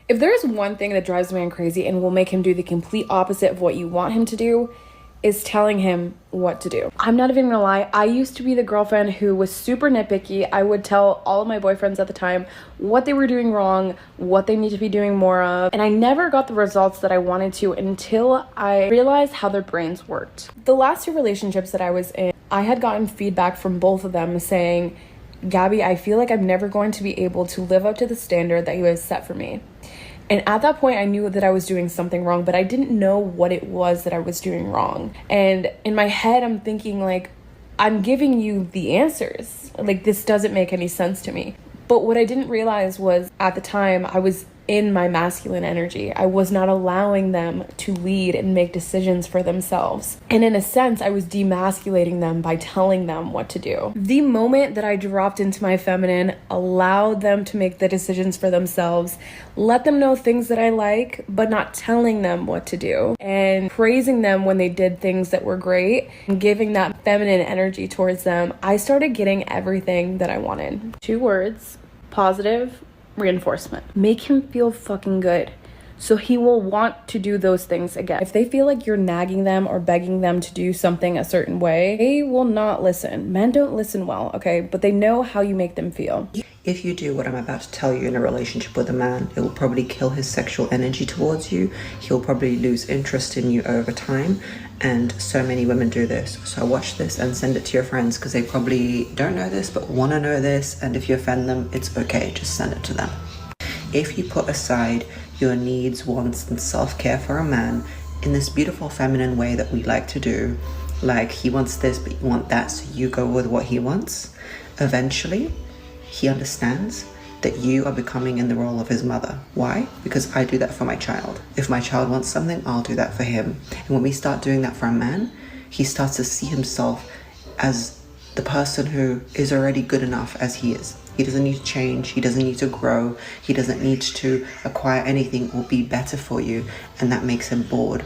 If there's one thing that drives a man crazy and will make him do the complete opposite of what you want him to do, is telling him what to do. I'm not even gonna lie, I used to be the girlfriend who was super nitpicky. I would tell all of my boyfriends at the time what they were doing wrong, what they need to be doing more of, and I never got the results that I wanted to until I realized how their brains worked. The last 2 relationships that I was in, I had gotten feedback from both of them saying, Gabby, I feel like I'm never going to be able to live up to the standard that you have set for me. And at that point, I knew that I was doing something wrong, but I didn't know what it was that I was doing wrong. And in my head, I'm thinking like, I'm giving you the answers. Like, this doesn't make any sense to me. But what I didn't realize was at the time, I was in my masculine energy. I was not allowing them to lead and make decisions for themselves. And in a sense, I was demasculating them by telling them what to do. The moment that I dropped into my feminine, allowed them to make the decisions for themselves, let them know things that I like, but not telling them what to do, and praising them when they did things that were great, and giving that feminine energy towards them, I started getting everything that I wanted. 2 words, positive reinforcement. Make him feel fucking good, so he will want to do those things again. If they feel like you're nagging them or begging them to do something a certain way, they will not listen. Men don't listen well, okay? But they know how you make them feel. If you do what I'm about to tell you in a relationship with a man, it will probably kill his sexual energy towards you. He'll probably lose interest in you over time. And so many women do this. So watch this and send it to your friends, because they probably don't know this but want to know this. And if you offend them, it's okay. Just send it to them. If you put aside your needs, wants, and self-care for a man in this beautiful feminine way that we like to do, like he wants this but you want that, so you go with what he wants, eventually he understands that you are becoming in the role of his mother. Why? Because I do that for my child. If my child wants something, I'll do that for him. And when we start doing that for a man, he starts to see himself as the person who is already good enough as he is. He doesn't need to change. He doesn't need to grow. He doesn't need to acquire anything or be better for you. And that makes him bored.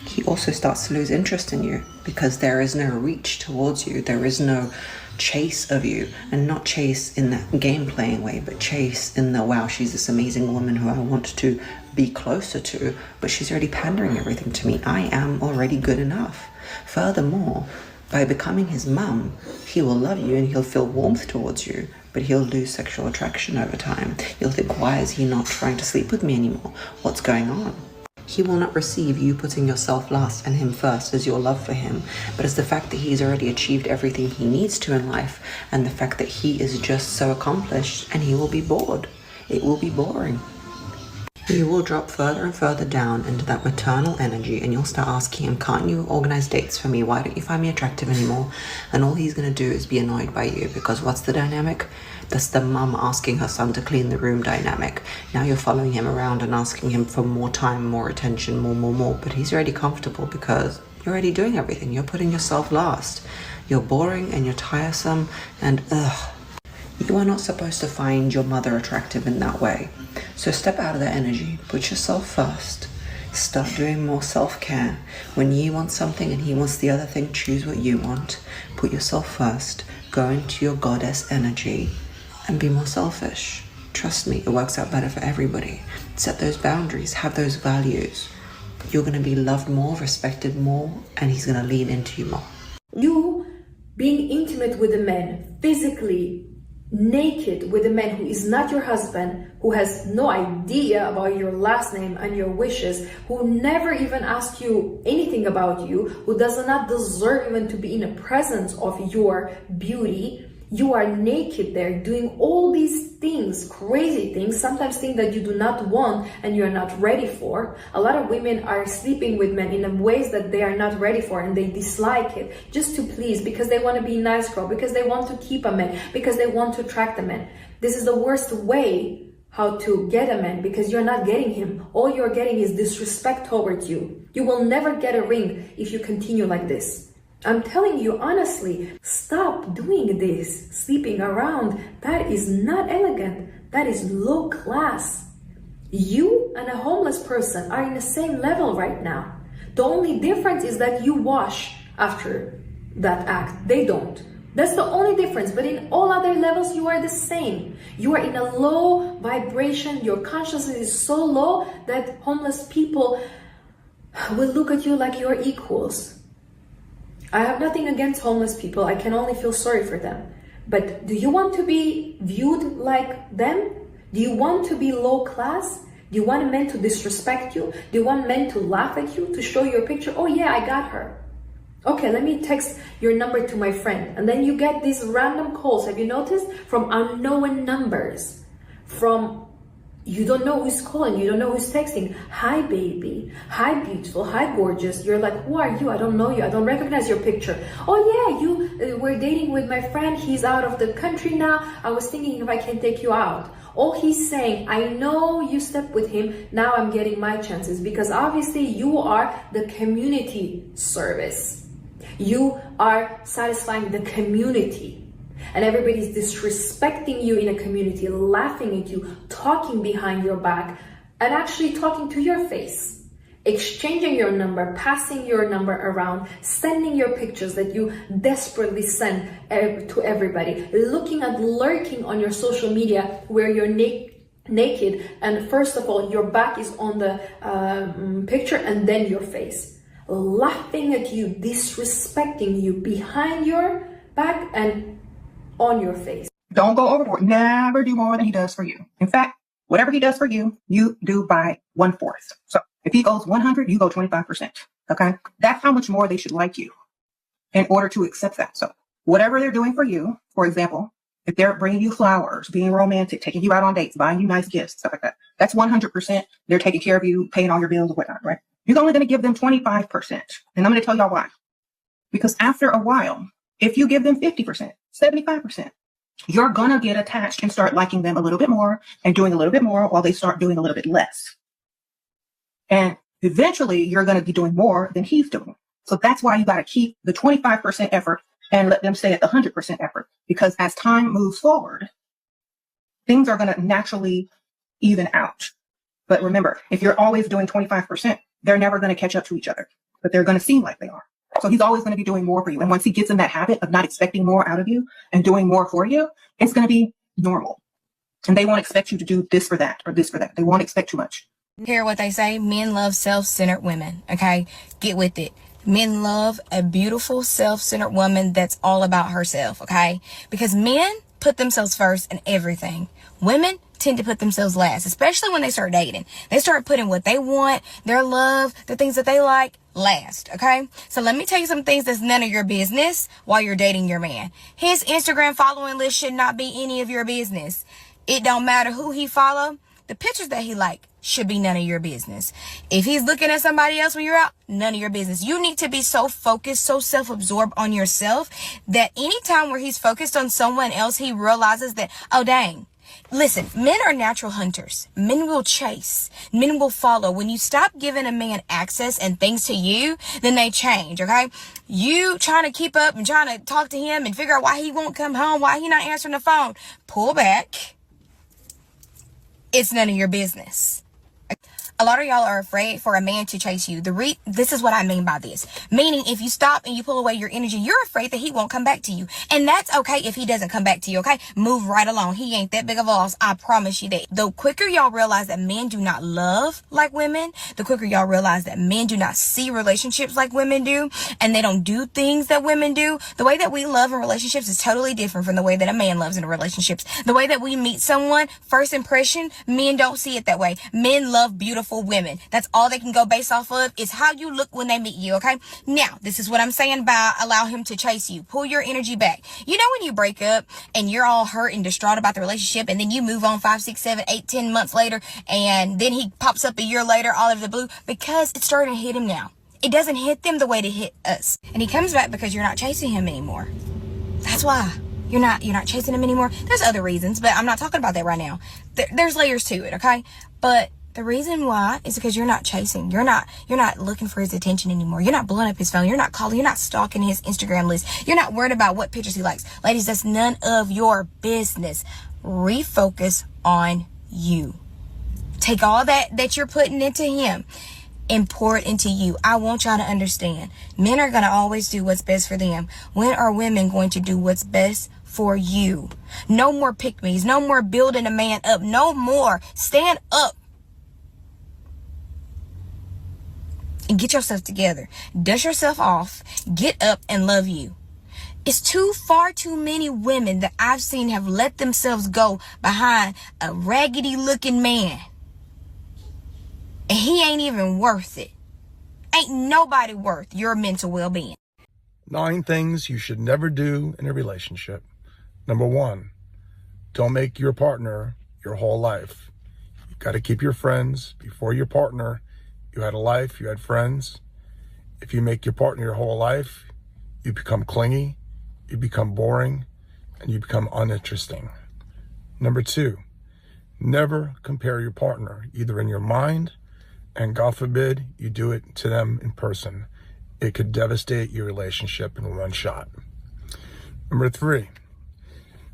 He also starts to lose interest in you because there is no reach towards you. There is no chase of you, and not chase in that game playing way, but chase in the, wow, she's this amazing woman who I want to be closer to, but she's already pandering everything to me. I am already good enough. Furthermore, by becoming his mum, he will love you and he'll feel warmth towards you, but he'll lose sexual attraction over time. He'll think, why is he not trying to sleep with me anymore? What's going on? He will not receive you putting yourself last and him first as your love for him, but as the fact that he's already achieved everything he needs to in life, and the fact that he is just so accomplished, and he will be bored. It will be boring. You will drop further and further down into that maternal energy, and you'll start asking him, can't you organize dates for me? Why don't you find me attractive anymore? And all he's going to do is be annoyed by you, because what's the dynamic? That's the mum asking her son to clean the room dynamic. Now you're following him around and asking him for more time, more attention, more, but he's already comfortable because you're already doing everything. You're putting yourself last. You're boring and you're tiresome and ugh. You are not supposed to find your mother attractive in that way. So step out of that energy. Put yourself first. Start doing more self-care. When you want something and he wants the other thing, choose what you want. Put yourself first. Go into your goddess energy and be more selfish. Trust me, it works out better for everybody. Set those boundaries. Have those values. You're going to be loved more, respected more, and he's going to lean into you more. You being intimate with a man, physically naked with a man who is not your husband, who has no idea about your last name and your wishes, who never even asked you anything about you, who does not deserve even to be in the presence of your beauty. You are naked there doing all these things, crazy things, sometimes things that you do not want and you're not ready for. A lot of women are sleeping with men in ways that they are not ready for, and they dislike it just to please, because they want to be a nice girl, because they want to keep a man, because they want to attract a man. This is the worst way how to get a man, because you're not getting him. All you're getting is disrespect towards you. You will never get a ring if you continue like this. I'm telling you honestly, stop doing this, sleeping around. That is not elegant. That is low class. You and a homeless person are in the same level right now. The only difference is that you wash after that act. They don't. That's the only difference. But in all other levels, you are the same. You are in a low vibration. Your consciousness is so low that homeless people will look at you like you're equals. I have nothing against homeless people. I can only feel sorry for them. But do you want to be viewed like them? Do you want to be low class? Do you want men to disrespect you? Do you want men to laugh at you, to show your picture? Oh yeah, I got her. Okay, let me text your number to my friend. And then you get these random calls, have you noticed? From unknown numbers. From, you don't know who's calling, you don't know who's texting. Hi baby, hi beautiful, hi gorgeous. You're like, who are you? I don't know you, I don't recognize your picture. Oh yeah, you were dating with my friend, he's out of the country now. I was thinking if I can take you out. All he's saying, I know you slept with him, now I'm getting my chances. Because obviously you are the community service. You are satisfying the community. And everybody's disrespecting you in a community, laughing at you, talking behind your back, and actually talking to your face. Exchanging your number, passing your number around, sending your pictures that you desperately send to everybody, lurking on your social media where you're naked, and first of all, your back is on the picture and then your face. Laughing at you, disrespecting you behind your back and on your face. Don't go overboard. Never do more than he does for you. In fact, whatever he does for you, you do by 1/4. So if he goes 100, you go 25%. Okay? That's how much more they should like you in order to accept that. So whatever they're doing for you, for example, if they're bringing you flowers, being romantic, taking you out on dates, buying you nice gifts, stuff like that, that's 100%. They're taking care of you, paying all your bills or whatnot, right? You're only going to give them 25%. And I'm going to tell y'all why. Because after a while, if you give them 50%, 75%, you're going to get attached and start liking them a little bit more and doing a little bit more while they start doing a little bit less. And eventually you're going to be doing more than he's doing. So that's why you got to keep the 25% effort and let them stay at the 100% effort. Because as time moves forward, things are going to naturally even out. But remember, if you're always doing 25%, they're never going to catch up to each other, but they're going to seem like they are. So he's always going to be doing more for you. And once he gets in that habit of not expecting more out of you and doing more for you, it's going to be normal. And they won't expect you to do this for that or this for that. They won't expect too much. Hear what they say? Men love self-centered women. Okay? Get with it. Men love a beautiful, self-centered woman that's all about herself. Okay? Because men put themselves first in everything. Women tend to put themselves last, especially when they start dating. They start putting what they want, their love, the things that they like, last, okay? So let me tell you some things that's none of your business while you're dating your man. His Instagram following list should not be any of your business. It don't matter who he follow. The pictures that he like should be none of your business. If he's looking at somebody else when you're out, none of your business. You need to be so focused, so self-absorbed on yourself that anytime where he's focused on someone else, he realizes that, oh, dang. Listen, men are natural hunters. Men will chase. Men will follow. When you stop giving a man access and things to you, then they change, okay? You trying to keep up and trying to talk to him and figure out why he won't come home, why he not answering the phone. Pull back. It's none of your business. A lot of y'all are afraid for a man to chase you. This is what I mean by this. Meaning, if you stop and you pull away your energy, you're afraid that he won't come back to you. And that's okay if he doesn't come back to you, okay? Move right along. He ain't that big of a loss. I promise you that. The quicker y'all realize that men do not love like women, the quicker y'all realize that men do not see relationships like women do, and they don't do things that women do. The way that we love in relationships is totally different from the way that a man loves in relationships. The way that we meet someone, first impression, men don't see it that way. Men love beautiful women. That's all they can go based off of is how you look when they meet you, okay? Now, this is what I'm saying by allow him to chase you. Pull your energy back. You know when you break up and you're all hurt and distraught about the relationship and then you move on 5, 6, 7, 8, 10 months later and then he pops up a year later all out of the blue because it's starting to hit him now. It doesn't hit them the way it hit us. And he comes back because you're not chasing him anymore. That's why. You're not chasing him anymore. There's other reasons, but I'm not talking about that right now. There's layers to it, okay? But the reason why is because you're not chasing. You're not looking for his attention anymore. You're not blowing up his phone. You're not calling. You're not stalking his Instagram list. You're not worried about what pictures he likes. Ladies, that's none of your business. Refocus on you. Take all that you're putting into him and pour it into you. I want y'all to understand. Men are going to always do what's best for them. When are women going to do what's best for you? No more pick-me's. No more building a man up. No more. Stand up and get yourself together. Dust yourself off. Get up and love you. It's far too many women that I've seen have let themselves go behind a raggedy looking man. And he ain't even worth it. Ain't nobody worth your mental well-being. 9 things you should never do in a relationship. Number 1, don't make your partner your whole life. You got to keep your friends. Before your partner, you had a life, you had friends. If you make your partner your whole life, you become clingy, you become boring, and you become uninteresting. Number 2, never compare your partner, either in your mind, and God forbid you do it to them in person. It could devastate your relationship in one shot. Number 3,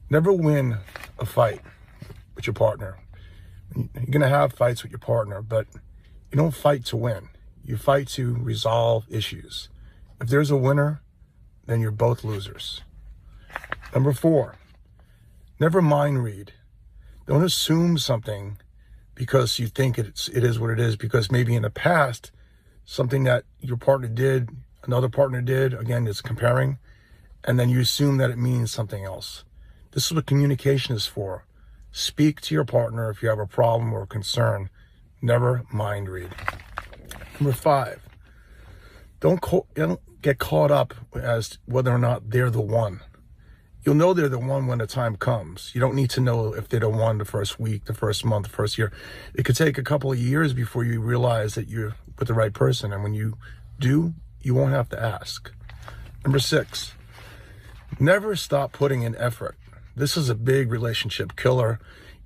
never win a fight with your partner. You're going to have fights with your partner, but you don't fight to win. You fight to resolve issues. If there's a winner, then you're both losers. Number 4, never mind read. Don't assume something because you think it is what it is, because maybe in the past, something that your partner did, another partner did, again, it's comparing, and then you assume that it means something else. This is what communication is for. Speak to your partner if you have a problem or a concern. Never mind read. Number 5, don't get caught up as whether or not they're the one. You'll know they're the one when the time comes. You don't need to know if they're the one the first week, the first month, the first year. It could take a couple of years before you realize that you're with the right person. And when you do, you won't have to ask. Number 6, never stop putting in effort. This is a big relationship killer.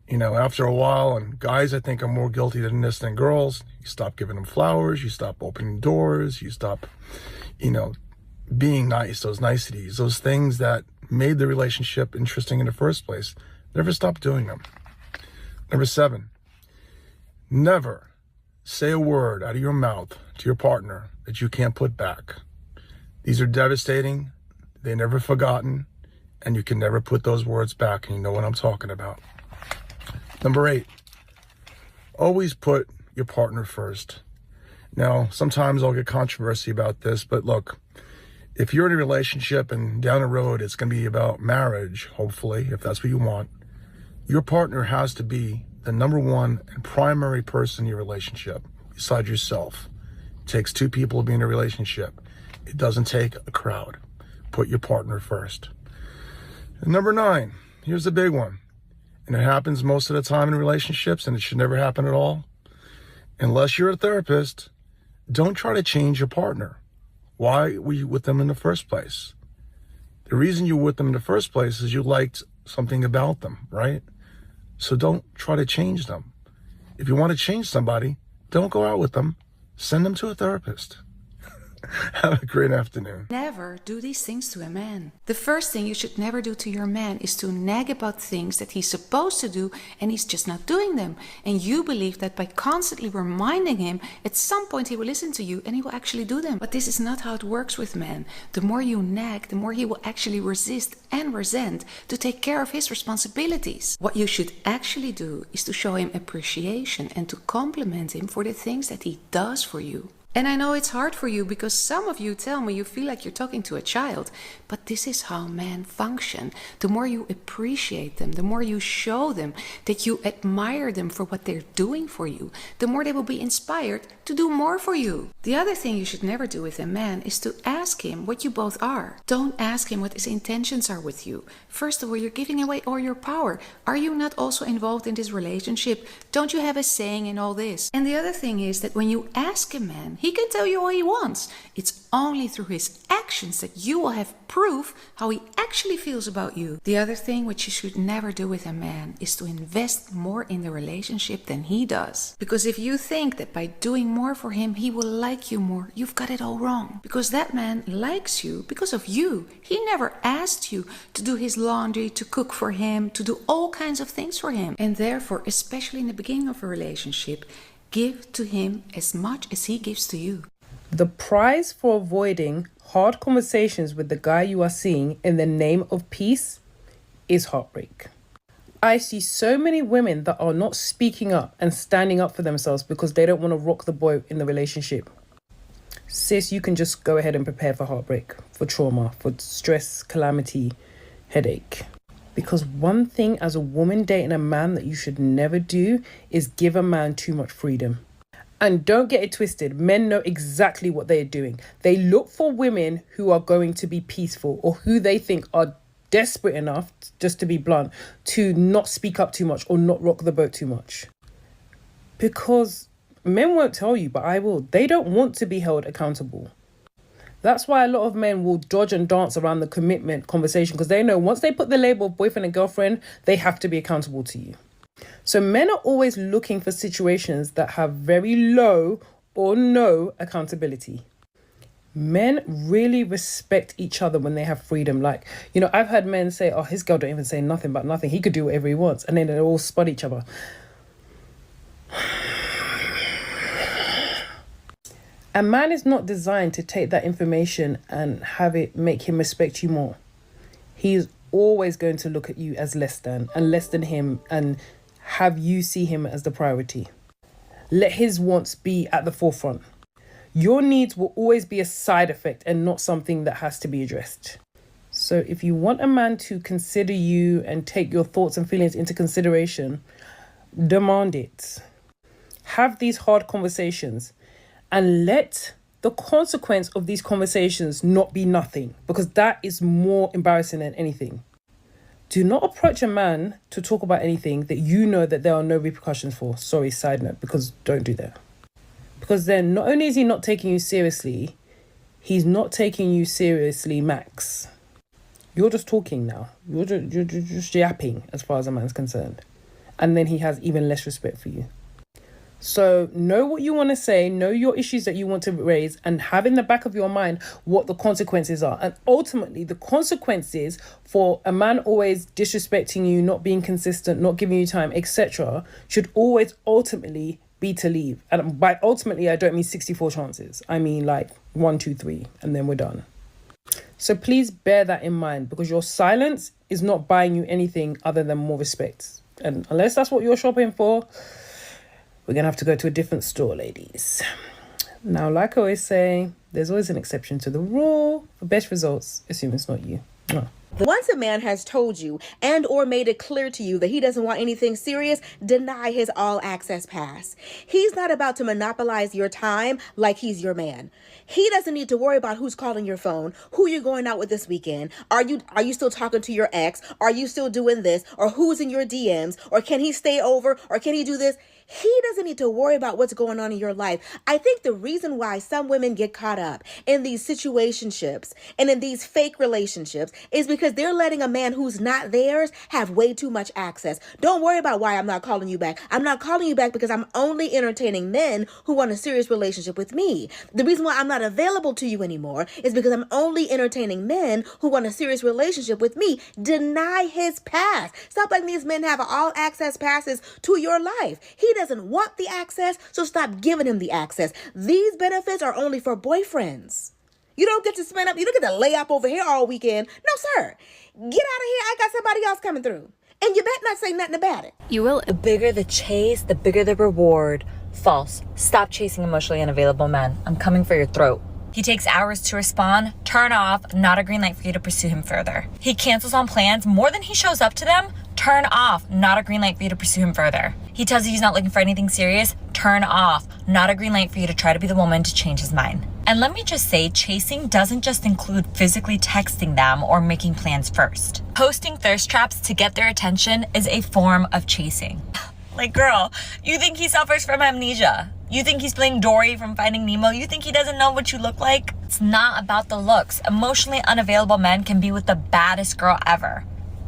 You know, after a while, and guys, I think, are more guilty than this than girls. You stop giving them flowers. You stop opening doors. You stop, being nice, those niceties, those things that made the relationship interesting in the first place. Never stop doing them. Number 7, never say a word out of your mouth to your partner that you can't put back. These are devastating. They're never forgotten, and you can never put those words back, and you know what I'm talking about. Number 8, always put your partner first. Now, sometimes I'll get controversy about this, but look, if you're in a relationship and down the road it's going to be about marriage, hopefully, if that's what you want, your partner has to be the number one and primary person in your relationship besides yourself. It takes 2 people to be in a relationship. It doesn't take a crowd. Put your partner first. And number 9, here's the big one. And it happens most of the time in relationships, and it should never happen at all. Unless you're a therapist, don't try to change your partner. Why were you with them in the first place? The reason you were with them in the first place is you liked something about them, right? So don't try to change them. If you want to change somebody, don't go out with them. Send them to a therapist. Have a great afternoon. Never do these things to a man. The first thing you should never do to your man is to nag about things that he's supposed to do and he's just not doing them. And you believe that by constantly reminding him, at some point he will listen to you and he will actually do them. But this is not how it works with men. The more you nag, the more he will actually resist and resent to take care of his responsibilities. What you should actually do is to show him appreciation and to compliment him for the things that he does for you. And I know it's hard for you because some of you tell me you feel like you're talking to a child, but this is how men function. The more you appreciate them, the more you show them that you admire them for what they're doing for you, the more they will be inspired to do more for you. The other thing you should never do with a man is to ask him what you both are. Don't ask him what his intentions are with you. First of all, you're giving away all your power. Are you not also involved in this relationship? Don't you have a saying in all this? And the other thing is that when you ask a man, he can tell you all he wants. It's only through his actions that you will have proof how he actually feels about you. The other thing which you should never do with a man is to invest more in the relationship than he does. Because if you think that by doing more for him, he will like you more, you've got it all wrong. Because that man likes you because of you. He never asked you to do his laundry, to cook for him, to do all kinds of things for him. And therefore, especially in the beginning of a relationship, Give to him as much as he gives to you. The price for avoiding hard conversations with the guy you are seeing in the name of peace is heartbreak. I see so many women that are not speaking up and standing up for themselves because they don't want to rock the boat in the relationship. Sis, you can just go ahead and prepare for heartbreak, for trauma, for stress, calamity, headache. Because one thing as a woman dating a man that you should never do is give a man too much freedom. And don't get it twisted, men know exactly what they're doing. They look for women who are going to be peaceful or who they think are desperate enough, just to be blunt, to not speak up too much or not rock the boat too much. Because men won't tell you, but I will. They don't want to be held accountable. That's why a lot of men will dodge and dance around the commitment conversation because they know once they put the label of boyfriend and girlfriend, they have to be accountable to you. So men are always looking for situations that have very low or no accountability. Men really respect each other when they have freedom. Like, you know, I've heard men say, oh, his girl don't even say nothing but nothing. He could do whatever he wants. And then they all spud each other. A man is not designed to take that information and have it make him respect you more. He's always going to look at you as less than him and have you see him as the priority. Let his wants be at the forefront. Your needs will always be a side effect and not something that has to be addressed. So if you want a man to consider you and take your thoughts and feelings into consideration, demand it. Have these hard conversations and let the consequence of these conversations not be nothing, because that is more embarrassing than anything. Do not approach a man to talk about anything that you know that there are no repercussions for. Sorry, side note, because don't do that. Because then not only is he not taking you seriously, he's not taking you seriously, max. You're just talking now. You're just yapping as far as a man's concerned. And then he has even less respect for you. So know what you want to say, know your issues that you want to raise, and have in the back of your mind what the consequences are. And ultimately, the consequences for a man always disrespecting you, not being consistent, not giving you time, etc., should always ultimately be to leave. And by ultimately, I don't mean 64 chances. I mean like 1, 2, 3, and then we're done. So please bear that in mind, because your silence is not buying you anything other than more respect. And unless that's what you're shopping for, we're going to have to go to a different store, ladies. Now, like I always say, there's always an exception to the rule. For best results, assume it's not you. No. Once a man has told you and or made it clear to you that he doesn't want anything serious, deny his all access pass. He's not about to monopolize your time like he's your man. He doesn't need to worry about who's calling your phone, who you're going out with this weekend. Are you still talking to your ex? Are you still doing this? Or who's in your DMs? Or can he stay over? Or can he do this? He doesn't need to worry about what's going on in your life. I think the reason why some women get caught up in these situationships and in these fake relationships is because they're letting a man who's not theirs have way too much access. Don't worry about why I'm not calling you back. I'm not calling you back because I'm only entertaining men who want a serious relationship with me. The reason why I'm not available to you anymore is because I'm only entertaining men who want a serious relationship with me. Deny his pass. Stop letting these men have all access passes to your life. He doesn't want the access, so stop giving him the access. These benefits are only for boyfriends. You don't get to spend up, you don't get to lay up over here all weekend. No, sir. Get out of here. I got somebody else coming through. And you better not say nothing about it. You will. The bigger the chase, the bigger the reward. False. Stop chasing emotionally unavailable men. I'm coming for your throat. He takes hours to respond. Turn off. Not a green light for you to pursue him further. He cancels on plans more than he shows up to them. Turn off. Not a green light for you to pursue him further. He tells you he's not looking for anything serious. Turn off. Not a green light for you to try to be the woman to change his mind. And let me just say, chasing doesn't just include physically texting them or making plans first. Posting thirst traps to get their attention is a form of chasing. Like, girl, you think he suffers from amnesia? You think he's playing Dory from Finding Nemo? You think he doesn't know what you look like? It's not about the looks. Emotionally unavailable men can be with the baddest girl ever.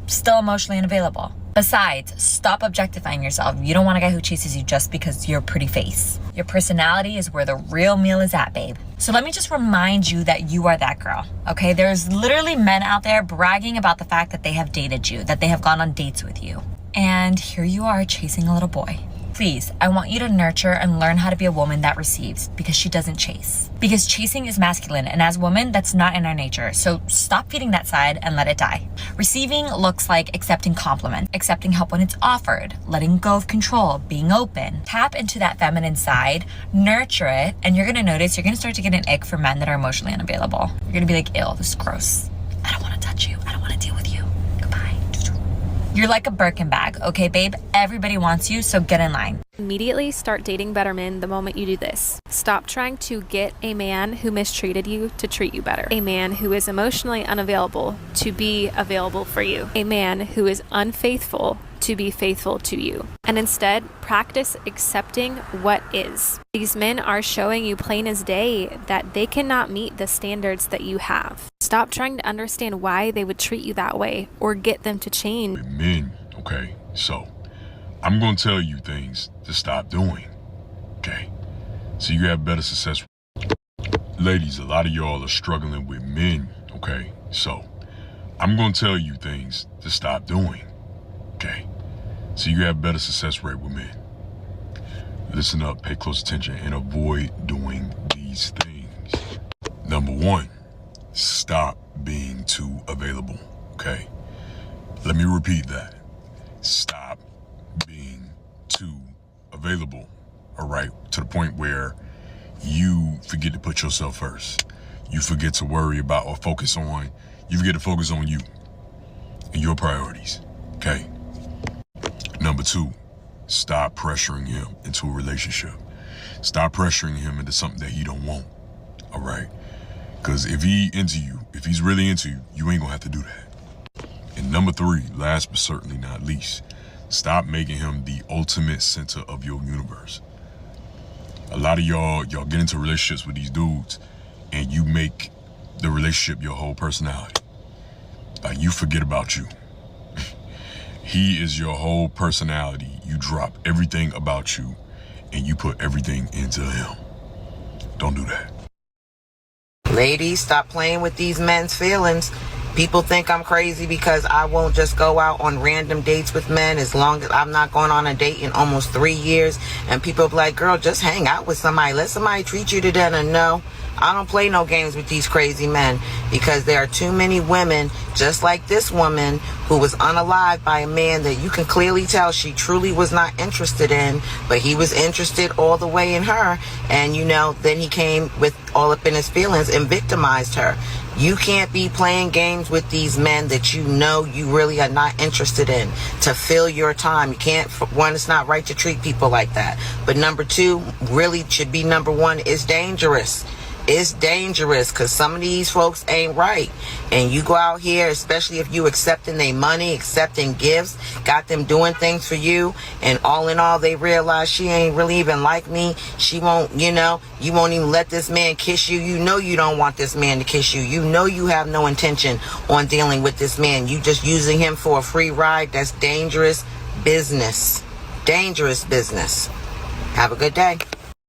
Still emotionally unavailable. Besides, stop objectifying yourself. You don't want a guy who chases you just because you're a pretty face. Your personality is where the real meal is at, babe. So let me just remind you that you are that girl, okay? There's literally men out there bragging about the fact that they have dated you, that they have gone on dates with you. And here you are chasing a little boy. please, I want you to nurture and learn how to be a woman that receives, because she doesn't chase. Because chasing is masculine, and as women, that's not in our nature. So stop feeding that side and let it die. Receiving looks like accepting compliments, accepting help when it's offered, letting go of control, being open. Tap into that feminine side, nurture it, and you're gonna notice you're gonna start to get an ick for men that are emotionally unavailable. You're gonna be like, ew, this is gross. I don't wanna touch you. I don't wanna deal with you. Goodbye. You're like a Birkin bag, okay, babe? Everybody wants you, so get in line. Immediately start dating better men the moment you do this. Stop trying to get a man who mistreated you to treat you better. A man who is emotionally unavailable to be available for you. A man who is unfaithful to be faithful to you. And instead, practice accepting what is. These men are showing you plain as day that they cannot meet the standards that you have. Stop trying to understand why they would treat you that way or get them to change. Men, okay, so I'm gonna tell you things to stop doing, okay? So you have better success. Ladies, a lot of y'all are struggling with men, okay? So I'm gonna tell you things to stop doing, okay? So you have better success rate with men. Listen up, pay close attention, and avoid doing these things. Number one, stop being too available, okay? Let me repeat that. Stop being too available, all right? To the point where you forget to put yourself first. You forget to worry about or focus on, you forget to focus on you and your priorities, okay? Number two, stop pressuring him into a relationship. Stop pressuring him into something that he don't want, all right? Because if he into you, if he's really into you, you ain't gonna have to do that. And number three, last but certainly not least, stop making him the ultimate center of your universe. A lot of y'all get into relationships with these dudes and you make the relationship your whole personality. Like, you forget about you. He is your whole personality. You drop everything about you and you put everything into him. Don't do that. Ladies, stop playing with these men's feelings. People think I'm crazy because I won't just go out on random dates with men as long as I'm not going on a date in almost 3 years. And people be like, girl, just hang out with somebody. Let somebody treat you to dinner. No, I don't play no games with these crazy men, because there are too many women just like this woman who was unalived by a man that you can clearly tell she truly was not interested in, but he was interested all the way in her. And, you know, then he came with all up in his feelings and victimized her. You can't be playing games with these men that you know you really are not interested in to fill your time. You can't, one, it's not right to treat people like that. But number two, really should be number one, is dangerous. It's dangerous because some of these folks ain't right. And you go out here, especially if you accepting their money, accepting gifts, got them doing things for you, and all in all, they realize she ain't really even like me. She won't, you know, you won't even let this man kiss you. You know you don't want this man to kiss you. You know you have no intention on dealing with this man. You just using him for a free ride. That's dangerous business. Dangerous business. Have a good day.